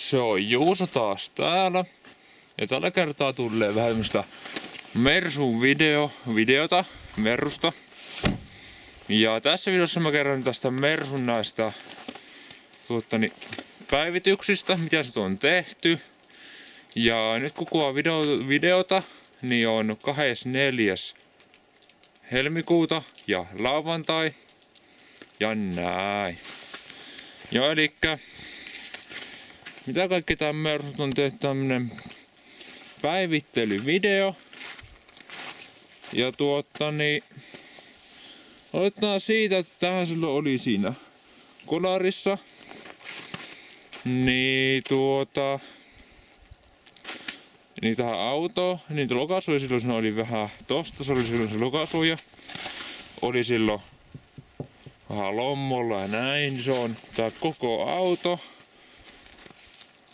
Se on Juuso taas täällä. Ja tällä kertaa tulee vähän tämmöstä Mersun videota Mersusta. Ja tässä videossa mä kerron tästä Mersun näistä päivityksistä, mitä se on tehty. Ja nyt kun kuvaa videota, niin on 24. helmikuuta ja lauantai. Ja näin. Ja elikkä mitä kaikki tää Mersut on tehty, tämmönen päivittelyvideo. Ja aloitetaan siitä, että tähän silloin oli siinä kolarissa. Niin niin tähän autoon, niitä lokasuja silloin siinä oli vähän tosta, se oli silloin se lokasuja. Oli silloin vähän lommolla ja näin, se on tää koko auto.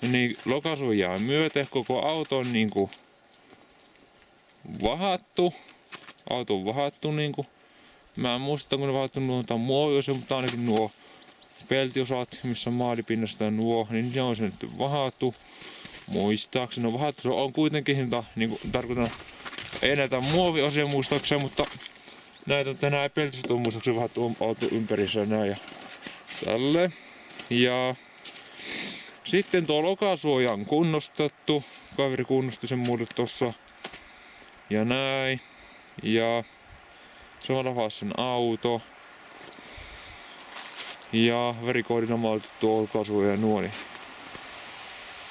Niin lokasujaa myöten koko auto on niinku vahattu. Auto on vahattu niinku. Mä en muista kun ne vahattu nuo muoviosia, mutta ainakin nuo peltiosat, missä on maalipinnasta nuo, niin ne on se nyt vahattu. Muistaakseni on vahattu, se on kuitenkin, niinku tarkoitan, ei näitä muoviosia muistaakseni, mutta näitä nämä peltisot on muistaakseni vahattu auto ympärissä näin ja tälleen. Ja sitten tuo lokasuoja on kunnostettu, kaveri kunnosti sen mulle tossa ja näin. Ja samalla vaiheessa sen auto. Ja verikoodin on maalattu tuo lokasuoja ja nuoni.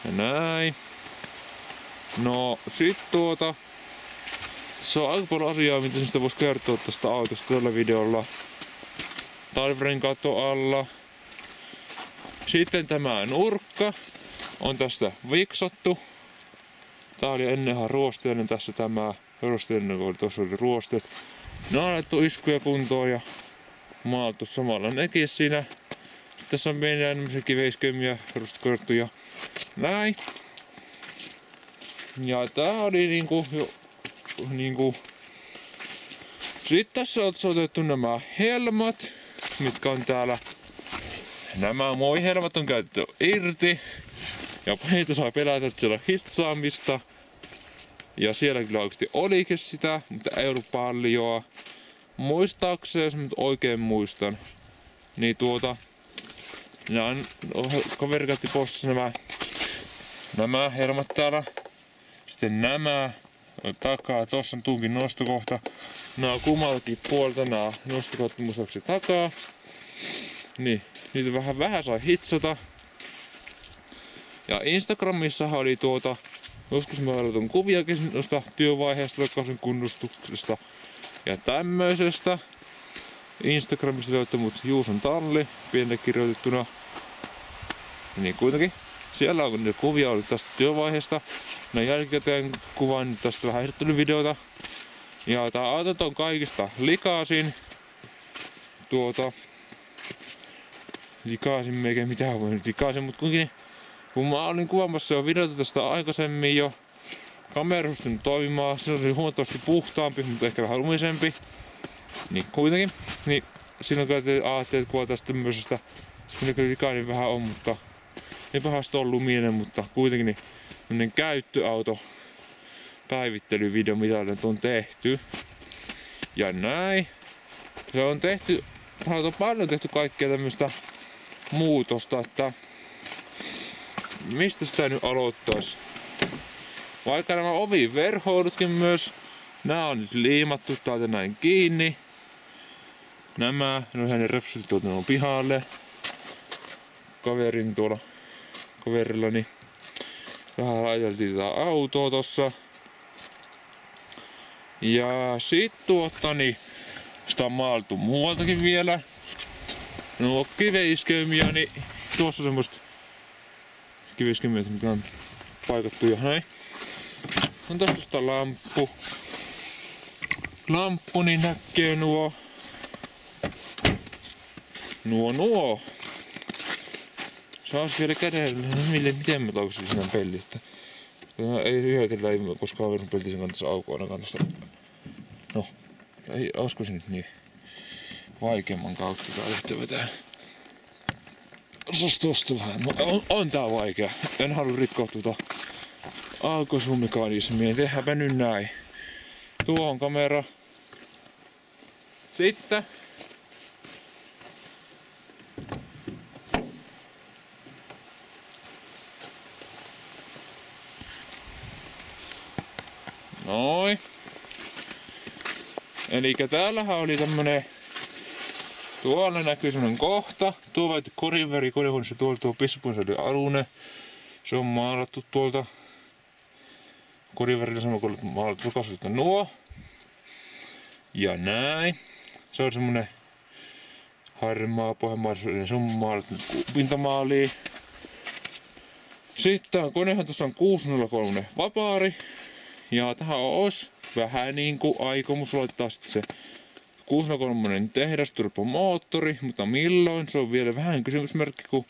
Ja näin. No sit se on aika paljon asiaa, mitä sitä voisi kertoa tästä autosta tällä videolla. Talvirenkaat on alla. Sitten tämä nurkka on tästä viksattu. Tää oli ennen ihan ruosteinen tässä tämä. Ruosteinen oli tuossa oli ruosteet. Ne on alettu iskuja kuntoon ja maalattu samalla nekin siinä. Tässä on meidän tämmöisiä kiveiskömiä rustikorttuja. Näin. Ja tää oli niinku. Sitten tässä on otettu nämä helmat, mitkä on täällä. Nämä muovihelmat on käytetty irti. Ja heitä saa pelätä, että siellä on hitsaamista. Ja siellä kyllä oikeesti olikin sitä, mutta ei ollut paljon. Muistaakseni, jos mä nyt oikein muistan, niin kaveri käytti postissa nämä helmat täällä. Sitten nämä takaa, tossa on tunkin nostokohta. Nää on kummaltakin puolta nää nostokohtat muistaakseni takaa. Niin, niitä vähän sai hitsata. Ja Instagramissa oli joskus mä laitan kuviakin noista työvaiheesta, lokausen kunnostuksesta ja tämmöisestä. Instagramissa löytyy mut Juuson talli, pienelle kirjoitettuna. Niin kuitenkin. Siellä on ne kuvia ollut tästä työvaiheesta. No jälkikäteen kuvaan tästä vähän esittelyvideota. Ja tää auto on kaikista likaisin. Likaisin meikä mitään voi nyt likaisin, mut kuitenkin. Kun mä olin kuvaamassa jo videota tästä aikaisemmin jo. Kamera on toimimaan, se oli huomattavasti puhtaampi, mutta ehkä vähän lumisempi. Niin kuitenkin. Niin silloin ajattelin kuvata tästä tämmöisestä. Siinä kyllä likainen vähän on, mutta ei pahasti ole luminen, mutta kuitenkin niin tämmönen käyttöauto päivittelyvideo, mitä on tehty. Ja näin. Se on tehty, paljon tehty kaikkea tämmöistä muutosta, että mistä sitä nyt aloittais? Vaikka nämä oviverhoudutkin myös, nää on nyt liimattu täältä näin kiinni. Nämä, no hänen repsut tuolta on pihalle. Kaverillani vähän laiteltiin tätä autoa tossa. Ja sit sitä on maaltu muualtakin vielä. No kiveiskemiä, niin tuossa on semmoista kiveiskemiä, mitä on paikattu jo näin. On tosta lamppu. Lamppu, niin näkee nuo. Saas vielä kädellä, miten mä tauksin sinä pelli, että ei yhdellä ei koskaan verran peltisen kanssa aukoa ainakaan tosta. No, olisiko se nyt niin vaikeamman kautta tää yhtä vetää. Sos tosta vähän. No, on tää vaikea. En halua rikkoa tuota alkosulmekanismia. Tehdäänpä nyt näin. Tuohon kamera. Sitten. Noin. Elikkä täällähän oli tämmönen. Tuolla näkyy semmonen kohta. Tuo vai koriveri, korihuoneessa tuolla tuo pissapunseli alune. Se on maalattu tuolta. Koriverillä sama kuin maalattu kasvista nuo. Ja näin. Se on semmonen harmaa pohjanmaalaisuuden. Se on maalattu pintamaaliin. Sitten konehan tuossa on 603 vapaari. Ja tähän olisi vähän niinku aikomus laittaa sitten se 603 tehdasturbomoottori, mutta milloin? Se on vielä vähän kysymysmerkki, kun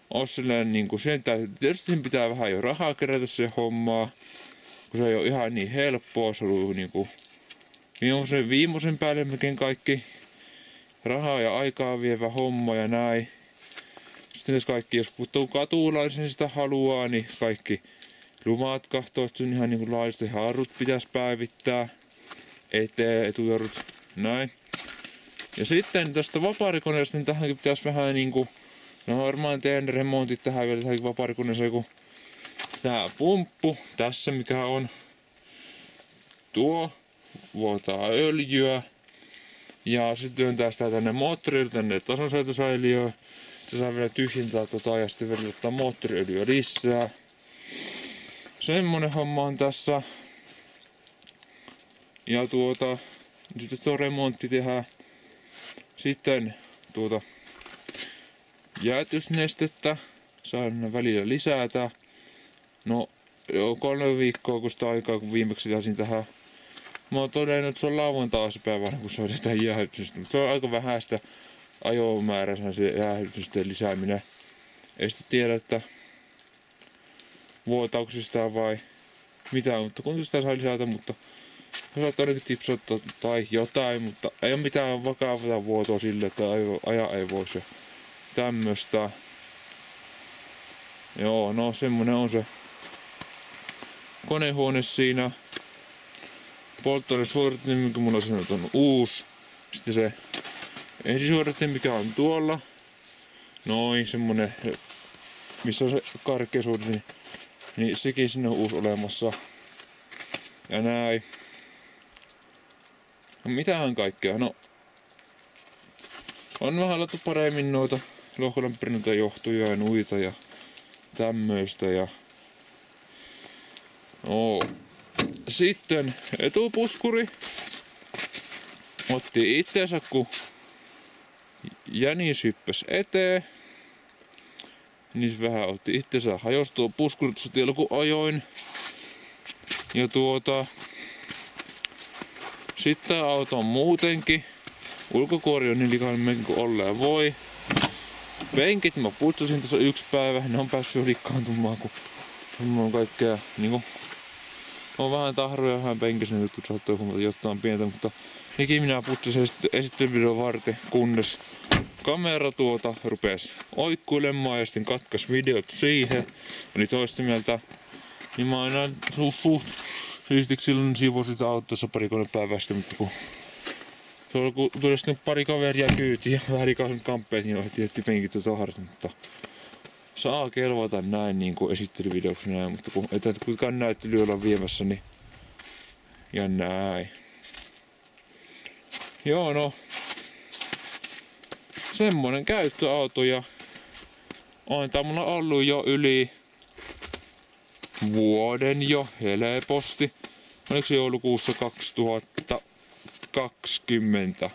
on silleen niinku sen tietysti pitää vähän jo rahaa kerätä se hommaa, kun se ei ole ihan niin helppoa, se on ollut niinku viimeisen päälle melkein kaikki rahaa ja aikaa vievä homma ja näin. Sitten jos kaikki, jos katulaisen sitä haluaa, niin kaikki luvat kahtoo, että se on ihan niinku laillista. Harrut pitäisi päivittää, etujarrut, näin. Ja sitten tästä vapaarikoneesta, niin tähänkin pitäisi vähän niinku, no varmaan teen remontit tähän vielä tähänkin vapaarikoneeseen, kun tää pumppu tässä mikä on, tuo vuotaa öljyä ja sitten työntää sitä tänne moottorille, tänne tasonsäiltösäiliöön. Se saa vielä tyhjentää tota ja sitten vielä ottaa moottoriöljyä lisää. Semmonen homma on tässä. Ja sitten tuo remontti tehdään. Sitten jäätysnestettä saadaan välillä lisätä. No joo, 3 viikkoa kun sitä aikaa kun viimeksi lisäsin tähän. Mä oon todennut, että se on lauantai-päivänä kun saadaan sitä jäähdytystä. Mutta se on aika vähäistä ajomäärä se jäähdytysten lisääminen. Ei sitten tiedä, että vuotaako sitä vai mitä, mutta kun sitä saa lisätä, mutta se saattaa ainakin tipsottaa tai jotain, mutta ei ole mitään vakavaa vuotoa sille, että aja ei voisi ja tämmöstä. Joo, no semmonen on se konehuone siinä. Polttoainesuorittin, mikä mulla on uusi. Sitten se ensisuorittin, mikä on tuolla. Noin, semmonen, missä on se karkea suoritin. Niin sekin sinne on uusi olemassa. Ja näin. No mitähän kaikkea? No. On vähän laittu paremmin noita lohkolämpörinnoita johtuja ja nuita ja tämmöistä ja. No. Sitten etupuskuri. Otti itteensä kun Jänis hyppäs eteen. Niin se vähän otti itseensä hajosi tuo puskuri tuossa tiellä kun ajoin. Ja sitten auto on muutenkin. Ulkokuori on niin likainen kuin olleen voi. Penkit mä putsasin tuossa 1 päivä. Ne on päässyt likaantumaan kun on kaikkea niinku. On vähän tahroja vähän penkissä nyt saattaa huomata jotain pientä, mutta nekin minä putsasin esittelyvideon varten, kunnes kamera rupes oikkuilemaan ja sitten katkas videot siihen. Oli toista mieltä. Niin mä aina suht siistiksi silloin siivoin sitä autossa 2-3 päivää sitten, mutta kun se oli kun tuli sitten pari kaveria kyytiin ja vähän rikaiset kamppeet, niin otettiin penkit harta, mutta saa kelvata näin niin kuin esittelyvideoksi näin, mutta kun ei kuitenkaan näyttely olla viemässä, niin ja näin. Joo no. Semmonen käyttöauto ja on tää mulla ollut jo yli vuoden jo helposti. Oliko se joulukuussa 2020?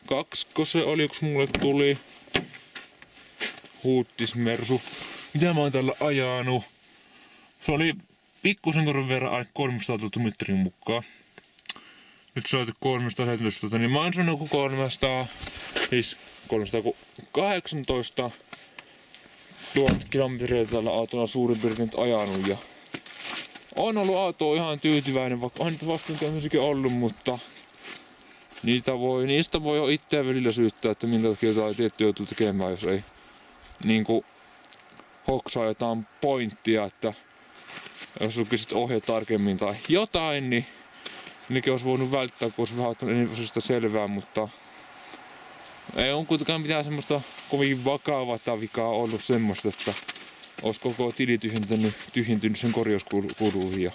Kaksko se oli, kun mulle tuli huuttismersu. Mitä mä oon tällä ajanut? Se oli pikkusen verran 300 metrin mukaan. Nyt se on 317, niin mä oon sanonut 300, siis 318 000 kilometriä tällä autolla suurin piirtein ajanut ja on ollut autoa ihan tyytyväinen, vaikka on nyt vastaan tämmöisikin ollut, mutta niistä voi jo itseä välillä syyttää, että minkä takia jotain tiettyä joutuu tekemään, jos ei niinku hoksaa jotain pointtia, että jos lukisit ohje tarkemmin tai jotain, niin nekin olisi voinut välttää, kun olisi vähän ottanut enemmän sitä selvää, mutta ei ole kuitenkaan mitään semmoista kovin vakavaa vikaa ollut semmoista, että olisi koko tili tyhjentynyt sen korjauskuluihin ja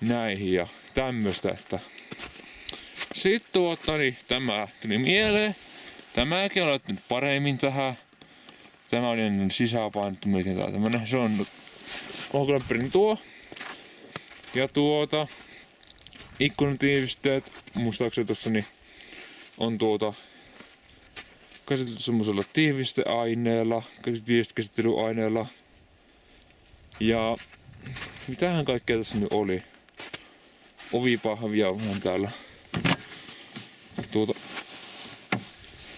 näihin ja tämmöstä, että sitten niin tämä tuli mieleen. Tämäkin on laittanut paremmin tähän. Tämä on ennen sisäänpainettu melkein tää tämmönen. Se on ohkalämpärin tuo. Ja ikkunatiivisteet, muistaakseni tossa niin on käsitelty semmosella tiivisteaineella, käsittelyaineella. Ja mitähän kaikkea tässä nyt oli? Ovipahvia on vähän täällä.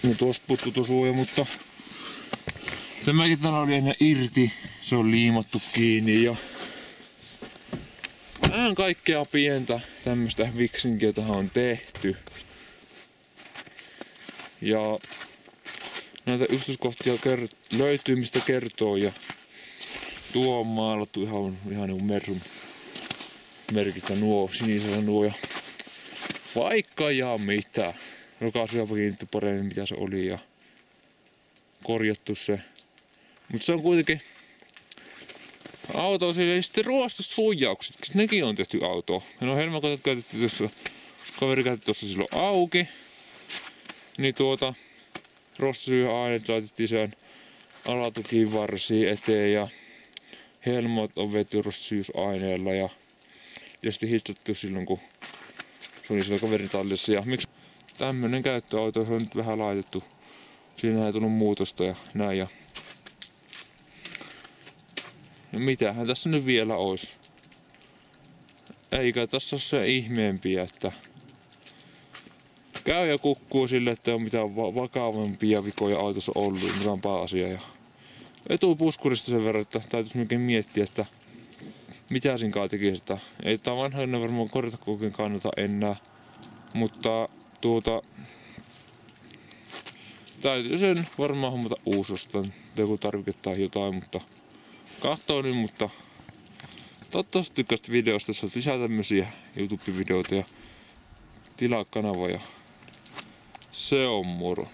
No tuosta puuttuu suoja, mutta tämäkin täällä oli enää irti. Se on liimattu kiinni ja vähän kaikkea pientä tämmöstä viksinkiä tähän on tehty. Ja näitä yksityiskohtia löytyy mistä kertoo ja tuo on maalattu ihan niin mersun merkittä nuo sinisellä nuo ja vaikka ja mitä. Rokaisuja kiinnitetty paremmin mitä se oli ja korjattu se. Mutta se on kuitenkin auto sille sitten ruostesuojaukset. Nekin on tehty autoon. No helmakotat käytetty tuossa, kaveri käytti tuossa silloin auki. Niin ruostesuoja-aineet laitettiin sen alatukiin varsiin eteen ja helmat on vetty ruostesuojausaineella ja sitten hitsattu silloin kun se oli siellä kaverin tallissa. Ja miksi tämmönen käyttöauto, se on nyt vähän laitettu. Siinä ei tullut muutosta ja näin. Ja mitähän tässä nyt vielä olisi? Eikä tässä ole se ihmeempiä, että käy ja kukkuu sille, että ei ole mitään vakavampia vikoja autossa ollut, mikä on pääasia. Ja etupuskurista sen verran, että täytyisi melkein miettiä, että mitä sinkaan tekisi. Että ei tää vanhoinen varmaan korjata kokein kannata enää, mutta täytyy sen varmaan hommata uusostaan, joku tarvike tai jotain, mutta kahtoo nyt, mutta toivottavasti tykkäsit videosta, jos olet lisää tämmösiä YouTube-videoita ja tilaa kanava ja se on moro.